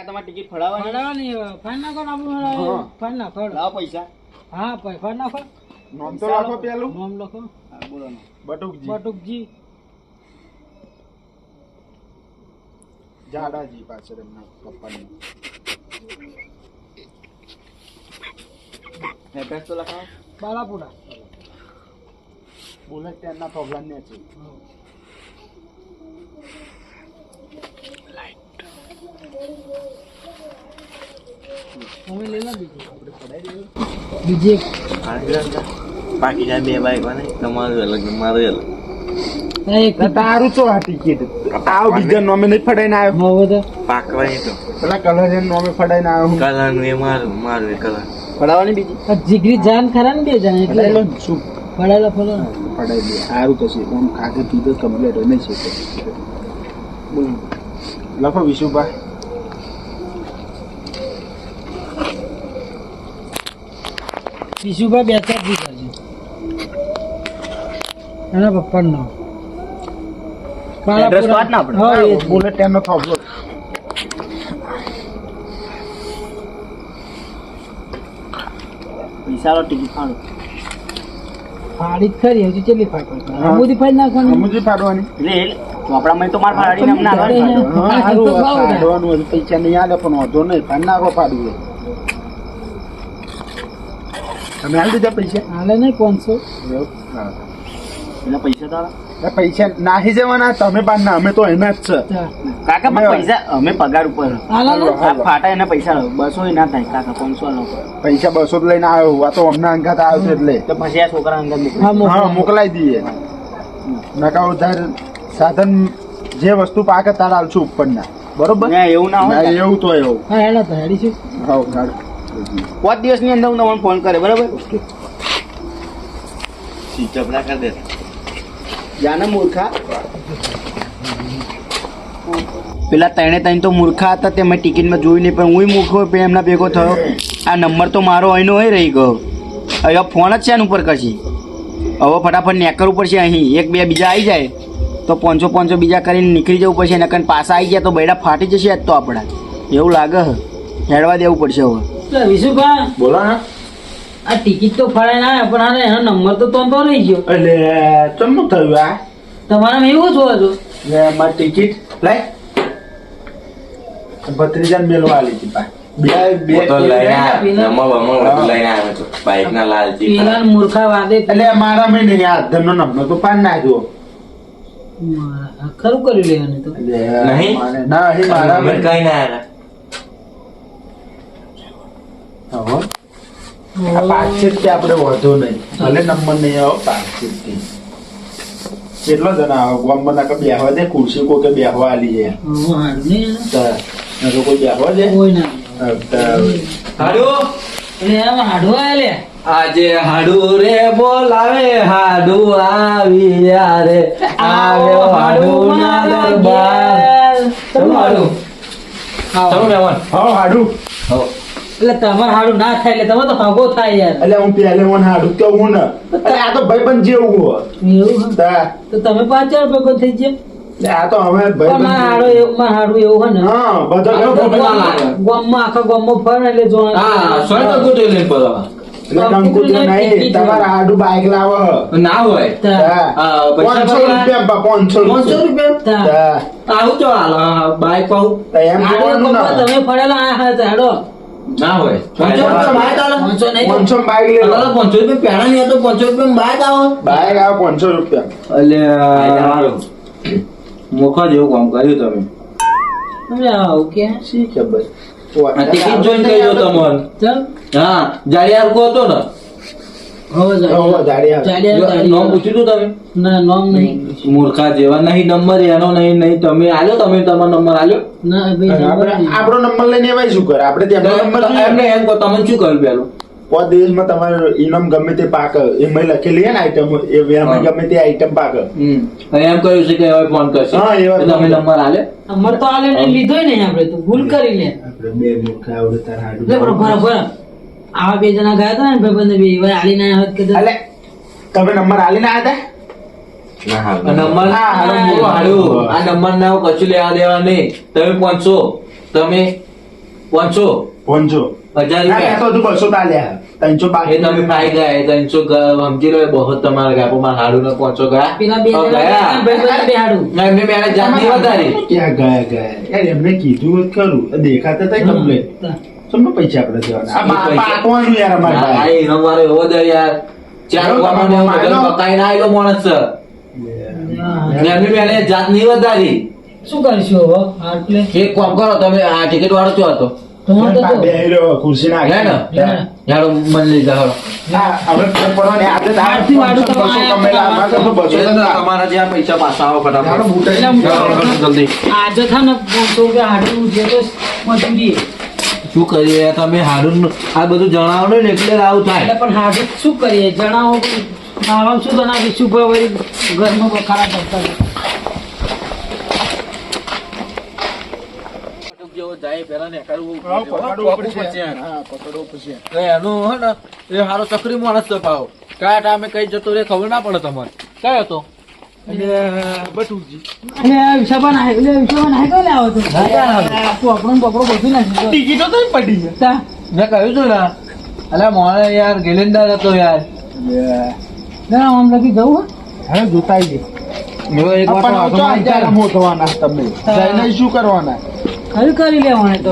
તમારે ticket ફડાવવાની fine નાખો ને આપણું ફાઈન નાખો લાવો પૈસા હા ફાઈન નાખો નામ તો લખો પેલું નામ લખો બોલો બટુકજી જાડાજી પાછળ એમના પપ્પાની એડ્રેસ તો લખાવો બાલાપુરા બુલેટ ટ્રેનના પ્રોબ્લેમ ને છે તમે લઈ લો બીજી બાકી જાય બે બાઈક ને તમારું અલગ મારું અલગ એક તારું તો આ ટિકિટ આવ બીજા નોમે નહીં ફડાઈને આવ્યો હવે તો પાકવાની તો પેલા કલર એમ નોમે ફડાઈને આવ્યો હું કલર નું એ મારું એ કલર ફડાવવાની બીજી જીગરી જાન ખરા ને બે જણ એટલે ફડાઈ લો ને, શું ફળેલા ફળો ફડાઈ દે સારું થશે ઓમ ખાતે પીધો કમ્પ્લીટ હોય નહીં છે બોલ લખો વિશુભાઈ વિશુભાઈ બે ચાર જી કરજો એના પપ્પાનું નામ એડ્રેસ વાત ના આપણે હા, એ જ. બુલેટ ટ્રેનનો થોભલો પૈસા લો ટિકિટ ફાડો ફાડી જ ખરી હજી કેટલી ફાડ અમુદી ફાડી નાખવાની સમજી ફાડવાની એટલે ચોપડામાં તો મારે ફાડીને અમને આવવાની હા, સારું એ તો ભાવ ને. ફાડવાનું હજી પૈસા નહીં આલે પણ વાંધો નહીં ફાડ નાખો ફાડવું હોય. તમે આલી દીધા પૈસા હાલે નહીં 500 એવું? હા. એટલે પૈસા તો આલો. એ પૈસા નાહી જવાના તમે બારના અમે તો એના જ છે ચાલ. કાકા પણ પૈસા અમે પગાર ઉપર હાલે ને આ ફાટા એના પૈસા લો 200 ના થાય કાકા 500 લો પૈસા 200 જ લઈને આવ્યો આ તો હમણાં અંગાત આવ્યો છે એટલે તો પછી આ છોકરા અંદર હા મોકલો હા મોકલાઈ દઈએ નકા ઉધાર સાધન જે વસ્તુ પાકે તાર આલશું ઉપરના બરોબર ને એવું ના ના, હોય એવું તો એવું હા હેડા તો હેડી છે હા ગાડ 5 દિવસની અંદર હું તમને ફોન કરે બરાબર ચપડા કરી દે જાને મૂર્ખા પેલા ત્રણે તો મૂર્ખા હતા તે મેં ટિકિટમાં જોઈ નહીં પણ હું મૂર્ખો પણ એમના ભેગો થયો આ નંબર તો મારો અહીંનો હોય રહી ગયો હવે ફોન જ છે આના ઉપર કશી હવે ફટાફટ નેકરવું પડશે અહીં એક બે બીજા આવી જાય તો 500 બીજા કરીને નીકળી જવું પડશે નકર પાછા આવી ગયા તો બૈડા ફાટી જશે આજ તો આપણા એવું લાગે હે હેડવા દેવું પડશે હવે એટલે વિશુભાઈ બોલો ને આ ટિકિટ તો ફળાઈને આવ્યા પણ હારે એનો નંબર તો તોંતો રહી ગયો એટલે ચમનું થયું આ તમારામાં એવું જ હોય તો લે મારી ટિકિટ લાય ભત્રીજાને મેલવા આલી હતી પા બે તો લઈને આવ્યો પેલા- લઈને આવ્યો છું બાઈક ના લાલચી પેલા મૂર્ખા વાદે એટલે મારા મેં નહીં આ ધનનો નંબર તો પાન નાખ્યો ખરું કરી લેવાનું તો એટલે નહીં? ના અહીં મારા અમે મેં કઈ ના આવ્યા આ પાછળ થી આપણે વધુ નહીં ભલે નંબર નહીં આવો પાછળ થી કેટલો જણા આવે ગામમાં નાખે બેહવા દે ખુરશી કોઈ કે બેહવા આલી જાય હું હારું નહીં એને. તો કોઈ બેહવા દે કોઈ ના હાડુ એટલે એમ હાડવા લે આજે હાડુ રે બોલાવે હાડુ આવી રે આવ્યો હાડુ ના દરબાર ચલો હાડુ ચલો મહેમાન હા હાડું એટલે તમારે હાડું ના થાય એટલે તમે તો હગો થાય યાર એટલે હું પહેલે મને હાડું કેવું ને એટલે આ તો ભાઈબંધ જેવું હોય એવું હે? તા તો તમે 5 ભેગો થઈ જાય એટલે આ તો હવે પણ મારા હાડો ભાઈબંધ એવું મારા હાડું એવું હોય ને હા બધા હાડું લોકો ના લાગે. ગામમાં આખા ગામમાં ફરે એટલે જો હા સોય તો ગુટે લઈને પડવા એટલે કંકુતરો નહીં તમારા હાડું બાઈક લાવો ના હોય તા- આ પૈસા 500 રૂપિયા 500 500 રૂપિયા તા. તા. આવું તો હાલ બાઈક પાઉં તો એમ હાડો જોવાનું પપ્પા ના તમે ફરેલા આ હાથ હાડો ના હોય 500 રૂપિયા બાઈક આલો 500 નહીં તો 500 બાઈક લે લો. 500 રૂપિયા પહેલા નહીં હતો 500 રૂપિયા બાઈક આવો બાઈક આવે 500 રૂપિયા એટલે મોખા જેવું કામ કર્યું તમે તમે આવું કે શી ખબર આ ટિકિટ જોઈને કહી દો તમને ચાલ હા જાડિયાર કો હતો ને હવે હવે જાડી જાડી આવે. જાડી નામ પૂછ્યું તું તમે ના નામ નહીં મૂર્ખા જેવા નહીં નંબર એનો નહીં નહીં તમે આલ્યો તમે તમારો નંબર આલ્યો ના ભાઈ અને નંબર આપણે નહીં. આપણો નંબર લઈને એવાય શું કરે આપણે તેમનો નંબર એમને એમ કહો તમે શું કર્યું પેલું 5 દિવસમાં તમારે ઇનામ ગમે તે પાક એમાં લખેલી હે ને આઈટમ એ વેરમાં હા. ગમે તે આઈટમ પાક અને એમ કહ્યું છે કે હવે ફોન કરશે હા, એ વાત એટલે તમે નંબર આલે નંબર તો આલે નહીં લીધો નહીં આપણે તો ભૂલ કરી લે આપણે બે મૂર્ખા આવડે તાર હાડું લે બરોબર બરોબર આવા બે જણા ગયા હતા ને ભાઈબંધ બે એવા આલી ના હોત કે અલે તમે નંબર આલીને આવ્યા હતા આ નંબર હા, હાડું, હાડું. હાડું. આ નંબર ના કશું લેવા દેવા નહીં તમે 500 તમે 500 પહોંચો 1000 રૂપિયા તો હજુ 200 તાલ્યા 300 એ બાકી તમે ખાઈ ગયા એ 300 સમજી લો એ બહુ તમારે ગયા પણ મારા હાડું ને 500 ગયા પેલા બે તો ગયા ભાઈ બેહાડું ના, એમને મેળે જાતની વધારી ક્યાં ગયા યાર એમને કીધું હોત ખરું દેખાતા હતા કમ્પ્લેટ તમને પૈસા આપણે દેવાના આ પાકવાનું યાર અમારે આ ભાઈ. એનો મારો એવો દર યાર ચાર ગામોને એવું બધું પકાઈને આવેલો માણસ છે ને એમની મેળે જાતની વધારી શું કરશું હવે આટલે એક કામ કરો તમે આ ટિકિટ વાળો ચો હતો તો હું તો બે હીરો ખુરશી ના હે ને યાર મને લઈ જાઓ હવે પરવાની આજે આરતી વાળું તો બસો કમેલા અમારે તો 200 હતા. તમારા જે આ પૈસા પાછા આવો યાર, ફટાફટ બૂટ જલ્દી આજે થા ને 500 રૂપિયા હાડું જે તો મજૂરી શું કરીએ યાર, તમે હાડું આ બધું જણાવો ને એટલે આવું થાય એટલે પણ હાડું શું કરીએ જણાવો આવા શું બનાવીશું ભાઈ ઘરમાં બખાડા કરતા હોય. જેવો જાય પેલા ને કરવું હા, પકડવું પડશે. યાર. હા, પકડવું પડશે. એનું હે ને એ હારો ચકરી માણસ તો પાવ કયા ટાઈમે કઈ જતો રે ખબર ના પડે તમારે કયો હતો બટુકજી. અને આ વિશાબા નાહે એટલે વિશાબા નાહે તો આવો તો આપણું પકડો બધું નાખી ટિકિટો તો પડી છે. તા મેં કહ્યું છું ને અલ્યા મોને યાર ગેલેન્ડર હતો યાર જરા આમ લગી જવું હવે જોતા આવીએ. મેં એક વાર પણ તો તો હાથમાં અત્યારે આવી મોટવાના તમે જઈને શું કરવાના હલ કરી લેવાને તો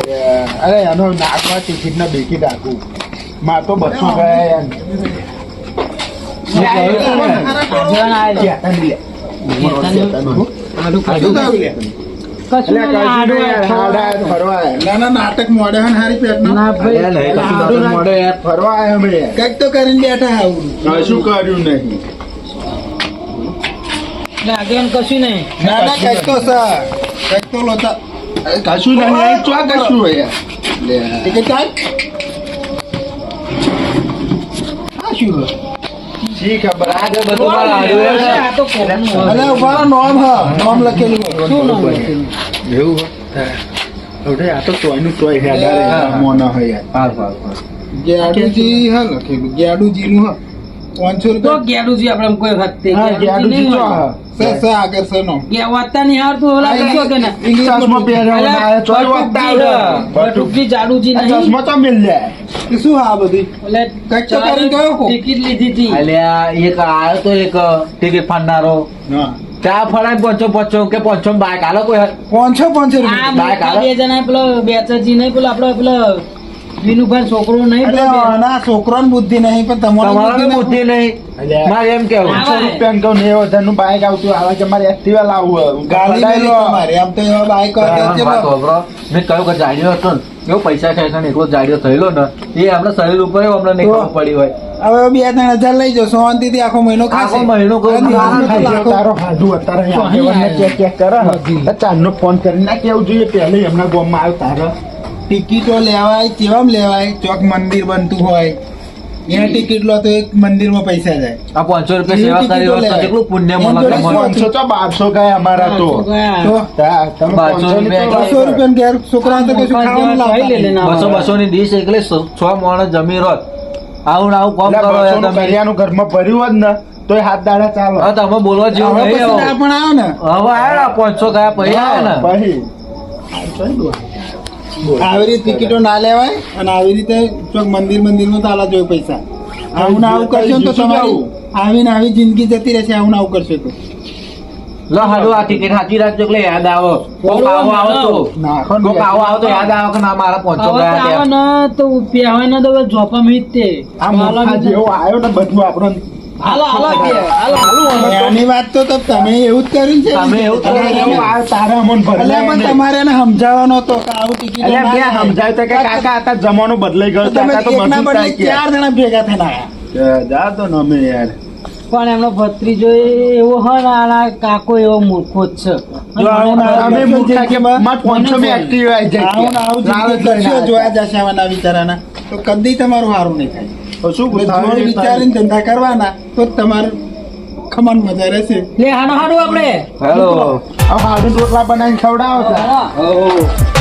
અરે એનો નાકમાં ટિકિટ ના બેકી રાખું માં તો 200 ગયા યાર. જણ આવે હાડું ખાધું લે. કશું એટલે નહીં, હાડું હાડા આવે. ફરવા આયા. ના નાટક મોડે હન હારી પેટનો ના ભાઈ અલ્યા નહીં, કશું હાડું ના મોઢે યાર. ફરવા આયા અમે કઈક તો કરીને બેઠા આવું કશું કર્યું નહીં લાગે એમ કશું નહીં ના ના કઈક તો સર કઈક તો લોતા કશું નહીં અહીં ચો કશું હોય ટિકિટ કાઢ આ શું હોય? શી ખબર આ જે બધું મારા હાડું અરે, હે. આ તો કોનું હોય. અલે ઉભા નોમ નોમ લખેલું હોય. શું નામ લખેલું? એવું હોય આ તો તોયનું તોય હેડારે હા. મોના હોય યાર હાર, હાર, હાર. ગેડુજી હા લખેલું ગેડુજી નું હા 500 તો રૂપિયા ગેડુજી આપણે એમ કોઈ વખતે હા ગેડુજી ગેડુજી નહીં તો હોય. હા સ આગળ સ નો કે વાતા નહીં હારતું ઓલા કશો કે ના ચશ્મા પહેર્યા અલા, ચોય વાગતા આવડે. બટુકજી જાડુજી આ નહીં ચશ્મા તો મિલ જાય કે શું આ બધી એટલે કંઈક તો કરીને ગયો કોક. ટિકિટ લીધી હતી અલ્યા એક આયો તો એક ટિકિટ ફાડનારો હા ત્યાં ફળાય 500 કે 500 બાઈક આલો કોઈ 500 આ રૂપિયા મોટા બે જણા પેલો બેચરજી નહીં પેલો આપણો પેલો વિનુભાઈ છોકરો નહીં એટલે પેલો બે- આના છોકરાની બુદ્ધિ નહીં પણ તમારા તમારી બુદ્ધિ નહીં અલ્યા. મારે એમ કેવું આવા. 500 રૂપિયા કહું ને 9000 નું બાઈક આવતું આવે કે મારે એક્ટિવા લાવવું ગાડી લઈ લો તમારે આમ તો એવા બાઈક વાત વાપરો. મેં કહ્યું કે જાડિયો હતો ને એવો પૈસા ખાઈ ખાઈને એકલો જાડિયો થયેલો ને એ આપણા શરીર ઉપર અમને નહીં ખબર પડી હોય હવે 2-3 હજાર લઈ જાઓ શાંતિથી આખો મહિનો ખાશે આખો મહિનો કોઈ અને આરામ આરામ ખાઈ તો તારો હાડું અત્યારે આગેવાનને ચેક કરે ચારનો ફોન કરીને ના કેવું જોઈએ પહેલે એમના ગામમાં આવ્યો તારે ટિકિટો લેવાય કેવામ લેવાય ચોક મંદિર બનતું હોય ત્યાં ટિકિટ લો તો એક મંદિરમાં પૈસા જાય આ 500 રૂપિયા સેવા કરી હોત તો કેટલું પુણ્ય મળે તમને? 500 તો 1200 ગયા અમારા તો ગયા. તો તમે 1200 રૂપિયા 200 રૂપિયા ઘેર છોકરા તો કશું ખાવાનું ખાઈ લે લાવતા લેના. 200 ની ડીશ એટલે 6 માણસ જમી રોત આવું ને આવું કામ એટલે કરો યાર 200 નું તમે કરિયાનું ઘરમાં ભર્યું હોત ને તોય હાથ દાડા ચાલો હવે તમે બોલવા જેવું હવે નહીં પછી ના હવે. પણ આવો ને હવે આયા 500 ગયા પછી આયા ને પછી આવી રીતે ટિકિટો ના લેવાય અને આવી રીતે ચોક મંદિરમાં તાલા જોઈ પૈસા આવું ને આવું કરશો ને તો તમારી આવીને આવી જિંદગી જતી રહેશે આવું ને આવું કરશો તો લો હાડું આ ટિકિટ સાચી રાખજો એટલે યાદ આવો કોક આવો આવો તો નાખો ને કોક આવો આવો તો યાદ આવો કે ના મારા 500 હવે તો ગયા આવા ત્યાં. ન તો પહેવાય ન તો હવે જોપા મીત તે આ મોટા જેવો આવ્યો ને બધું આપણને હાલો હાલો કે હાલો એની વાત તો તમે એવું જ કર્યું છે તમે એવું જ કર્યું છે. આ તારા અમન ભરલે પણ તમારે એને સમજાવવાનો હતો કે આવું ટિકિટ એટલે બે સમજાય તો કે કાકા હતા જમાનો બદલાઈ ગયો છે, તમે કાકા તો એકના બધું બદલે થાય 4 જણા ભેગા થઈને આયા જા તો ને અમે યાર પણ એમનો ભત્રીજો એવો હોય ને આના કાકો એવો મૂર્ખો જ છે જો આવું ના અમે અમે મૂર્ખા કે માર 500 મેં એક્ટિવ આવી જાય આવું ને આવું જિંદગી કરશો જોયા જશે આવાના વિચારાના તો કદી તમારું સારું નહીં થાય તો શું એટલે જોઈ વિચારીને ધંધા કરવાના તો જ તમારું ખમણ મજા રહેશે લે હાડો હાડો આપણે હેલો આ હાડું રોટલા બનાવીને ખવડાવો છો હાલો. ઓ